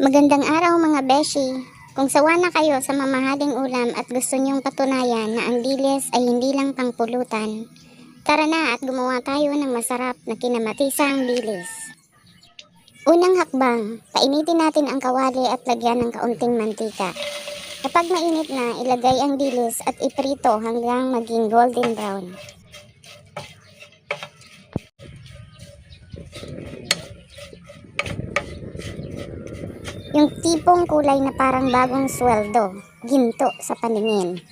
Magandang araw mga beshi! Kung sawa na kayo sa mamahaling ulam at gusto nyong patunayan na ang dilis ay hindi lang pangpulutan, tara na at gumawa tayo ng masarap na kinamatisang dilis. Unang hakbang, painitin natin ang kawali at lagyan ng kaunting mantika. Kapag mainit na, ilagay ang dilis at iprito hanggang maging golden brown. Yung tipong kulay na parang bagong sweldo, ginto sa paningin.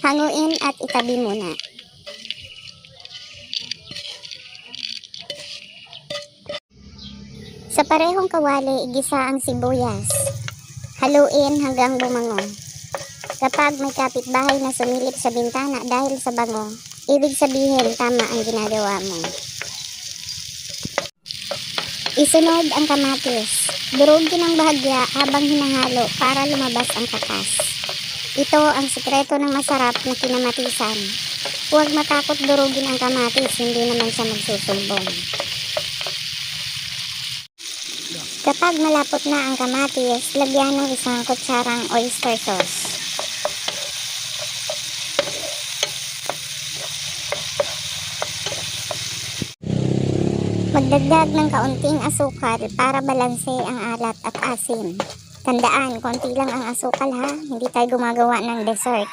Hanguin at itabi muna. Sa parehong kawali, igisa ang sibuyas. Haluin hanggang bumango. Kapag may kapitbahay na sumilip sa bintana dahil sa bango, ibig sabihin tama ang ginagawa mo. Isunod ang kamatis. Durugin ang bahagya habang hinahalo para lumabas ang katas. Ito ang sikreto ng masarap na kinamatisan. Huwag matakot durugin ang kamatis, hindi naman siya magsusumbong. Kapag malapot na ang kamatis, lagyan ng isang kutsarang oyster sauce. Magdagdag ng kaunting asukal para balanse ang alat at asim. Tandaan, konti lang ang asukal ha, hindi tayo gumagawa ng dessert.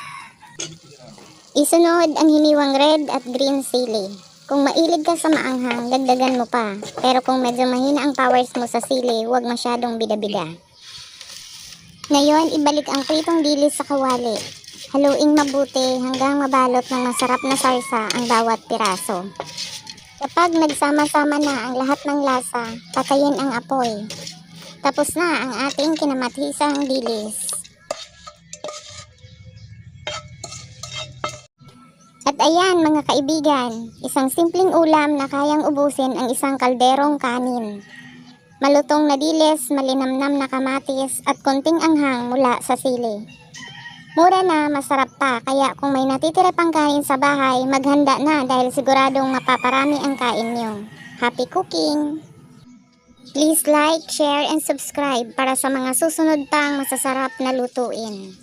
Isunod ang hiniwang red at green sili. Kung mailig ka sa maanghang, dagdagan mo pa. Pero kung medyo mahina ang powers mo sa sili, huwag masyadong bida-bida. Ngayon, ibalik ang pritong dilis sa kawali. Haluing mabuti hanggang mabalot ng masarap na sarsa ang bawat piraso. Kapag nagsama-sama na ang lahat ng lasa, patayin ang apoy. Tapos na ang ating kinamatisang dilis. At ayan mga kaibigan, isang simpleng ulam na kayang ubusin ang isang kalderong kanin. Malutong na dilis, malinamnam na kamatis at konting anghang mula sa sili. Mura na, masarap pa, kaya kung may natitira pang kanin sa bahay, maghanda na dahil siguradong mapaparami ang kain nyo. Happy cooking! Please like, share, and subscribe para sa mga susunod pang masasarap na lutuin.